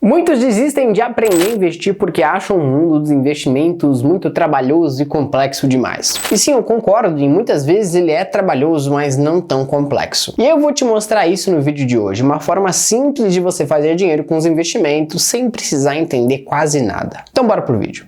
Muitos desistem de aprender a investir porque acham o mundo dos investimentos muito trabalhoso e complexo demais. E sim, eu concordo, e muitas vezes ele é trabalhoso, mas não tão complexo. E eu vou te mostrar isso no vídeo de hoje, uma forma simples de você fazer dinheiro com os investimentos sem precisar entender quase nada. Então bora pro vídeo.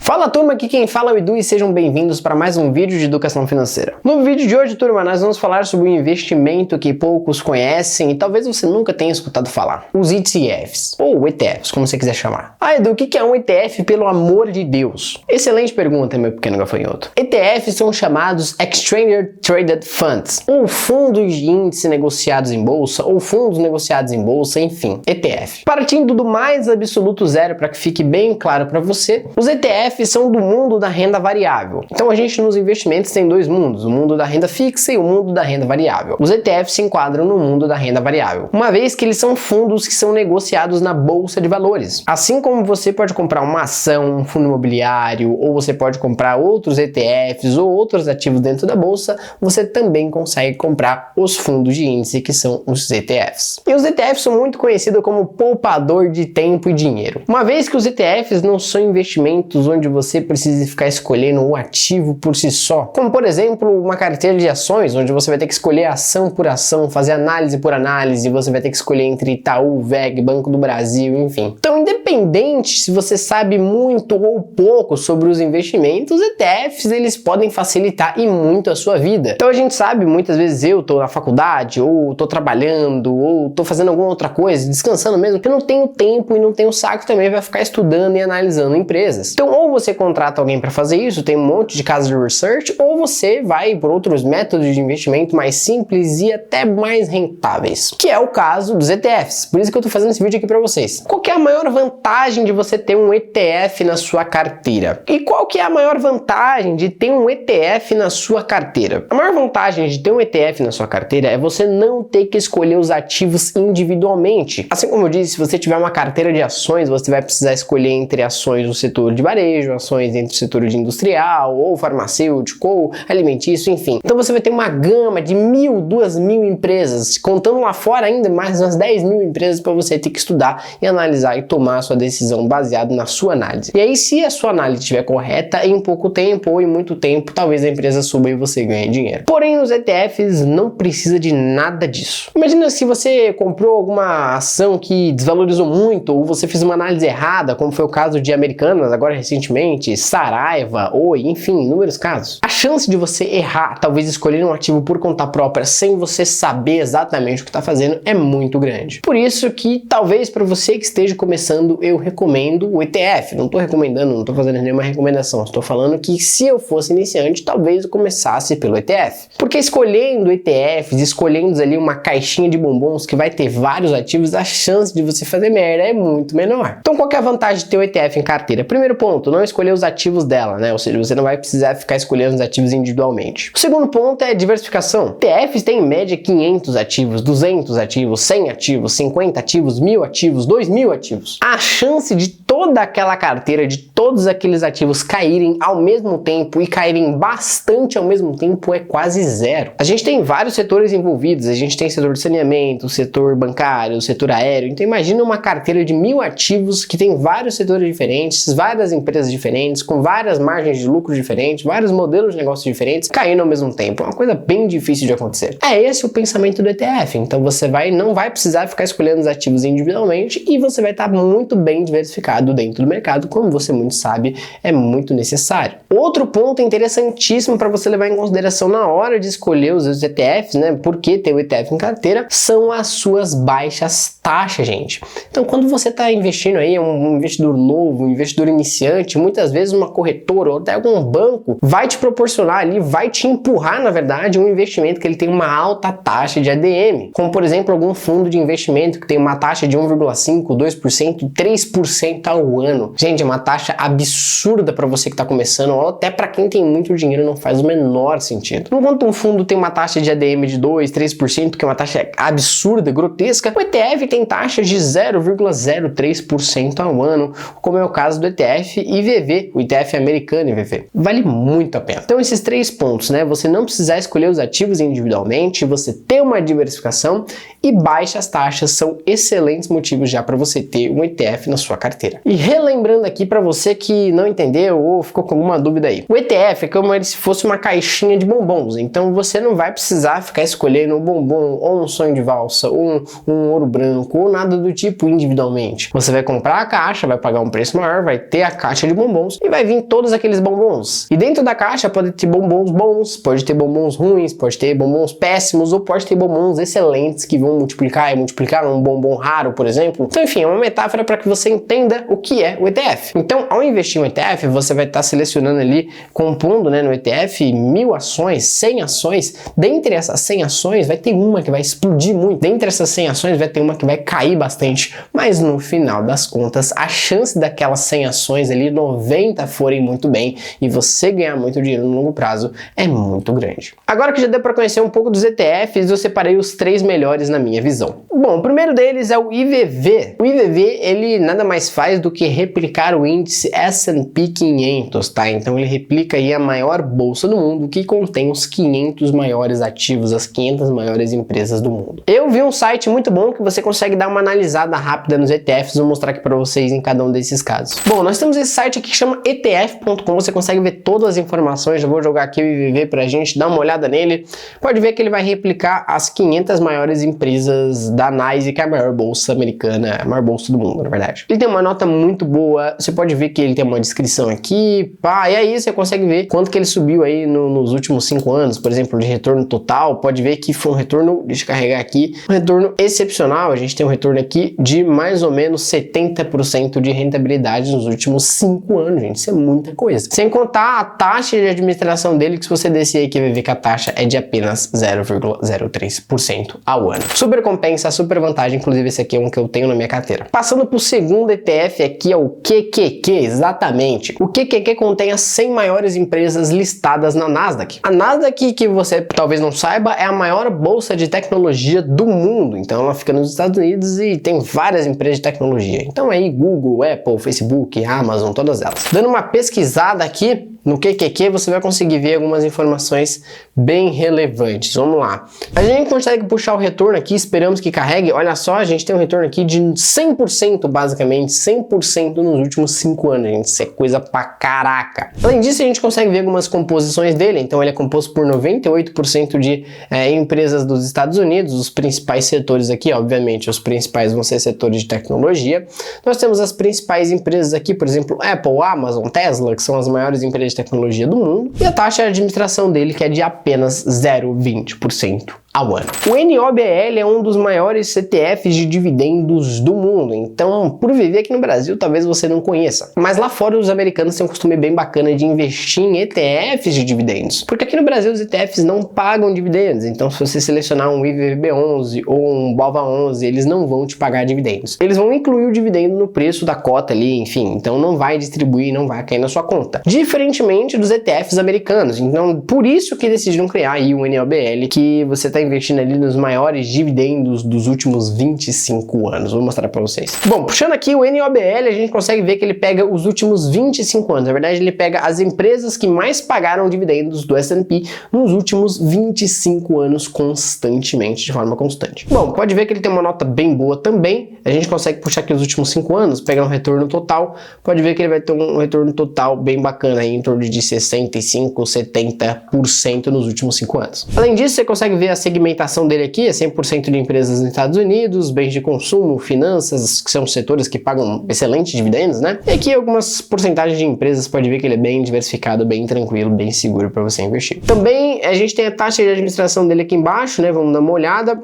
Fala turma, aqui quem fala é o Edu e sejam bem-vindos para mais um vídeo de educação financeira. No vídeo de hoje, turma, nós vamos falar sobre um investimento que poucos conhecem e talvez você nunca tenha escutado falar. Os ETFs, ou ETFs, como você quiser chamar. Ah, Edu, o que é um ETF, pelo amor de Deus? Excelente pergunta, meu pequeno gafanhoto. ETFs são chamados Exchange Traded Funds, ou fundos de índice negociados em bolsa, ou fundos negociados em bolsa, enfim, ETF. Partindo do mais absoluto zero para que fique bem claro para você, os ETFs são do mundo da renda variável. Então a gente nos investimentos tem dois mundos, o mundo da renda fixa e o mundo da renda variável. Os ETFs se enquadram no mundo da renda variável, uma vez que eles são fundos que são negociados na bolsa de valores. Assim como você pode comprar uma ação, um fundo imobiliário, ou você pode comprar outros ETFs ou outros ativos dentro da bolsa, você também consegue comprar os fundos de índice que são os ETFs. E os ETFs são muito conhecidos como poupador de tempo e dinheiro, uma vez que os ETFs não são investimentos onde você precisa ficar escolhendo o ativo por si só, como por exemplo uma carteira de ações, onde você vai ter que escolher ação por ação, fazer análise por análise, você vai ter que escolher entre Itaú, VEG, Banco do Brasil, enfim. Então, independente se você sabe muito ou pouco sobre os investimentos, os ETFs eles podem facilitar e muito a sua vida. Então a gente sabe, muitas vezes eu tô na faculdade, ou tô trabalhando, ou tô fazendo alguma outra coisa, descansando mesmo, que eu não tenho tempo e não tenho saco também para ficar estudando e analisando empresas. Então, ou você contrata alguém para fazer isso, tem um monte de casas de research, ou você vai por outros métodos de investimento mais simples e até mais rentáveis, que é o caso dos ETFs. Por isso que eu tô fazendo esse vídeo aqui para vocês. Qual que é a maior vantagem de você ter um ETF na sua carteira? E qual que é a maior vantagem de ter um ETF na sua carteira? A maior vantagem de ter um ETF na sua carteira é você não ter que escolher os ativos individualmente. Assim como eu disse, se você tiver uma carteira de ações, você vai precisar escolher entre ações no setor de varejo, ações entre o setor de industrial, ou farmacêutico, ou alimentício, enfim. Então você vai ter uma gama de 1.000, 2.000 empresas, contando lá fora ainda mais umas 10.000 empresas para você ter que estudar e analisar e tomar a sua decisão baseado na sua análise. E aí, se a sua análise estiver correta, em pouco tempo ou em muito tempo, talvez a empresa suba e você ganhe dinheiro. Porém, nos ETFs não precisa de nada disso. Imagina se você comprou alguma ação que desvalorizou muito, ou você fez uma análise errada, como foi o caso de Americanas, agora recentemente, Saraiva, Oi, enfim, inúmeros casos. A chance de você errar, talvez escolher um ativo por conta própria, sem você saber exatamente o que está fazendo, é muito grande. Por isso que, talvez para você que esteja começando, eu recomendo o ETF. Não estou recomendando, não estou fazendo nenhuma recomendação. Estou falando que se eu fosse iniciante, talvez eu começasse pelo ETF. Porque escolhendo ETFs, escolhendo ali uma caixinha de bombons que vai ter vários ativos, a chance de você fazer merda é muito menor. Então, qual que é a vantagem de ter o ETF em carteira? Primeiro ponto, não escolher os ativos dela, né? Ou seja, você não vai precisar ficar escolhendo os ativos individualmente. O segundo ponto é diversificação. ETFs têm em média 500 ativos, 200 ativos, 100 ativos, 50 ativos, 1.000 ativos, 2.000 ativos. A chance de toda aquela carteira, de todos aqueles ativos caírem ao mesmo tempo e caírem bastante ao mesmo tempo é quase zero. A gente tem vários setores envolvidos, a gente tem setor de saneamento, setor bancário, setor aéreo. Então imagina uma carteira de 1.000 ativos que tem vários setores diferentes, várias empresas diferentes, com várias margens de lucro diferentes, vários modelos de negócio diferentes, caindo ao mesmo tempo. É uma coisa bem difícil de acontecer. É esse o pensamento do ETF. Então você não vai precisar ficar escolhendo os ativos individualmente e você vai estar muito bem diversificado dentro do mercado, como você muito sabe, é muito necessário. Outro ponto interessantíssimo para você levar em consideração na hora de escolher os seus ETFs, né? Porque ter o ETF em carteira, são as suas baixas taxas, gente. Então, quando você está investindo aí, um investidor novo, um investidor iniciante, muitas vezes uma corretora ou até algum banco vai te proporcionar ali, vai te empurrar, na verdade, um investimento que ele tem uma alta taxa de ADM, como por exemplo algum fundo de investimento que tem uma taxa de 1,5%, 2%, 3% ao ao ano. Gente, é uma taxa absurda para você que está começando, ou até para quem tem muito dinheiro não faz o menor sentido. Enquanto um fundo tem uma taxa de ADM de 2, 3%, que é uma taxa absurda, grotesca, o ETF tem taxas de 0,03% ao ano, como é o caso do ETF IVV, o ETF americano IVV. Vale muito a pena. Então esses 3 pontos, né? Você não precisar escolher os ativos individualmente, você ter uma diversificação e baixas taxas são excelentes motivos já para você ter um ETF na sua carteira. E relembrando aqui para você que não entendeu ou ficou com alguma dúvida aí, o ETF é como se fosse uma caixinha de bombons, então você não vai precisar ficar escolhendo um bombom ou um sonho de valsa ou um ouro branco ou nada do tipo individualmente. Você vai comprar a caixa, vai pagar um preço maior, vai ter a caixa de bombons e vai vir todos aqueles bombons. E dentro da caixa pode ter bombons bons, pode ter bombons ruins, pode ter bombons péssimos ou pode ter bombons excelentes que vão multiplicar e multiplicar um bombom raro, por exemplo. Então, enfim, é uma metáfora para que você entenda o que é o ETF. Então, ao investir em um ETF, você vai estar selecionando ali, compondo, né, no ETF 1000 ações, 100 ações. Dentre essas 100 ações, vai ter uma que vai explodir muito. Dentre essas 100 ações, vai ter uma que vai cair bastante. Mas no final das contas, a chance daquelas 100 ações ali, 90 forem muito bem e você ganhar muito dinheiro no longo prazo é muito grande. Agora que já deu para conhecer um pouco dos ETFs, eu separei os 3 melhores na minha visão. Bom, o primeiro deles é o IVV. O IVV, ele nada mais faz do que replicar o índice S&P 500, tá? Então ele replica aí a maior bolsa do mundo que contém os 500 maiores ativos, as 500 maiores empresas do mundo. Eu vi um site muito bom que você consegue dar uma analisada rápida nos ETFs, vou mostrar aqui para vocês em cada um desses casos. Bom, nós temos esse site aqui que chama etf.com, você consegue ver todas as informações, eu vou jogar aqui o IVV pra gente, dar uma olhada nele. Pode ver que ele vai replicar as 500 maiores empresas da Nasdaq, que é a maior bolsa americana, a maior bolsa do mundo, na verdade. Ele tem uma nota muito boa, você pode ver que ele tem uma descrição aqui, pá, e aí você consegue ver quanto que ele subiu aí nos últimos 5 anos, por exemplo, de retorno total, pode ver que foi um retorno, deixa eu carregar aqui, um retorno excepcional, a gente tem um retorno aqui de mais ou menos 70% de rentabilidade nos últimos 5 anos, gente, isso é muita coisa. Sem contar a taxa de administração dele, que se você descer aqui vai ver que a taxa é de apenas 0,03% ao ano. Super compensa, super vantagem, inclusive esse aqui é um que eu tenho na minha carteira. Passando para o segundo ETF aqui é o QQQ, exatamente. O QQQ contém as 100 maiores empresas listadas na Nasdaq. A Nasdaq, que você talvez não saiba, é a maior bolsa de tecnologia do mundo, então ela fica nos Estados Unidos e tem várias empresas de tecnologia. Então aí Google, Apple, Facebook, Amazon, todas elas. Dando uma pesquisada aqui no QQQ, você vai conseguir ver algumas informações bem relevantes. Vamos lá. A gente consegue puxar o retorno aqui, esperamos que carregue. Olha só, a gente tem um retorno aqui de 100%, basicamente, 100% nos últimos 5 anos, gente. Isso é coisa pra caraca. Além disso, a gente consegue ver algumas composições dele. Então, ele é composto por 98% de empresas dos Estados Unidos. Os principais setores aqui, obviamente, os principais vão ser setores de tecnologia. Nós temos as principais empresas aqui, por exemplo, Apple, Amazon, Tesla, que são as maiores empresas de tecnologia do mundo, e a taxa de administração dele que é de apenas 0,20% ao ano. O NOBL é um dos maiores ETFs de dividendos do mundo, então por viver aqui no Brasil talvez você não conheça, mas lá fora os americanos têm um costume bem bacana de investir em ETFs de dividendos, porque aqui no Brasil os ETFs não pagam dividendos, então se você selecionar um IVVB11 ou um BOVA11, eles não vão te pagar dividendos. Eles vão incluir o dividendo no preço da cota ali, enfim, então não vai distribuir, não vai cair na sua conta. Diferentemente dos ETFs americanos, então por isso que decidiram criar aí o NOBL, que você está investindo ali nos maiores dividendos dos últimos 25 anos. Vou mostrar para vocês. Bom, puxando aqui o NOBL, a gente consegue ver que ele pega os últimos 25 anos. Na verdade, ele pega as empresas que mais pagaram dividendos do S&P nos últimos 25 anos constantemente, de forma constante. Bom, pode ver que ele tem uma nota bem boa também. A gente consegue puxar aqui os últimos 5 anos, pegar um retorno total. Pode ver que ele vai ter um retorno total bem bacana, aí, em torno de 65, 70% nos últimos 5 anos. Além disso, você consegue ver a segmentação dele aqui, é 100% de empresas nos Estados Unidos, bens de consumo, finanças, que são setores que pagam excelentes dividendos, né? E aqui algumas porcentagens de empresas, pode ver que ele é bem diversificado, bem tranquilo, bem seguro para você investir. Também a gente tem a taxa de administração dele aqui embaixo, né? Vamos dar uma olhada.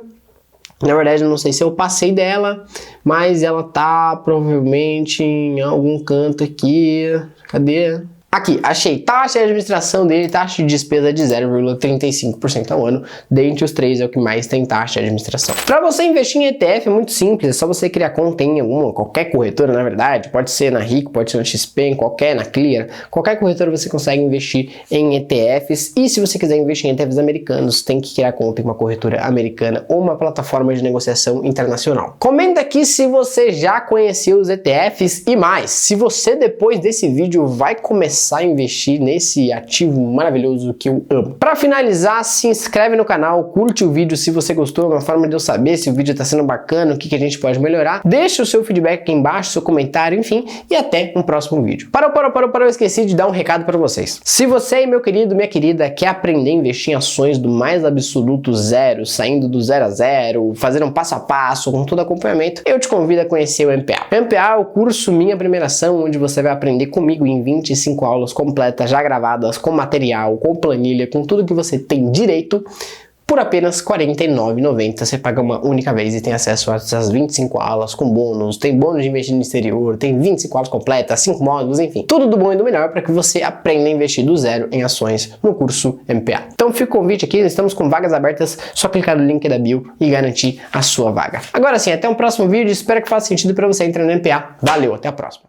Na verdade, eu não sei se eu passei dela, mas ela tá provavelmente em algum canto aqui. Cadê? Aqui, achei taxa de administração dele, taxa de despesa de 0,35% ao ano. Dentre os três é o que mais tem taxa de administração. Para você investir em ETF é muito simples, é só você criar conta em qualquer corretora, na verdade. Pode ser na Rico, pode ser na XP, na Clear. Qualquer corretora você consegue investir em ETFs. E se você quiser investir em ETFs americanos, tem que criar conta em uma corretora americana ou uma plataforma de negociação internacional. Comenta aqui se você já conheceu os ETFs e mais, se você depois desse vídeo vai começar a investir nesse ativo maravilhoso que eu amo. Para finalizar, se inscreve no canal, curte o vídeo se você gostou, é uma forma de eu saber se o vídeo está sendo bacana, o que a gente pode melhorar. Deixa o seu feedback aqui embaixo, seu comentário, enfim, e até um próximo vídeo. Eu esqueci de dar um recado para vocês. Se você, meu querido, minha querida, quer aprender a investir em ações do mais absoluto zero, saindo do 0 a 0, fazer um passo a passo, com todo acompanhamento, eu te convido a conhecer o MPA. O MPA é o curso Minha Primeira Ação, onde você vai aprender comigo em 25 aulas completas, já gravadas, com material, com planilha, com tudo que você tem direito, por apenas R$ 49,90. Você paga uma única vez e tem acesso a essas 25 aulas com bônus, tem bônus de investir no exterior, tem 25 aulas completas, 5 módulos, enfim, tudo do bom e do melhor para que você aprenda a investir do zero em ações no curso MPA. Então fica o convite aqui, estamos com vagas abertas, só clicar no link da bio e garantir a sua vaga. Agora sim, até um próximo vídeo, espero que faça sentido para você entrar no MPA. Valeu, até a próxima.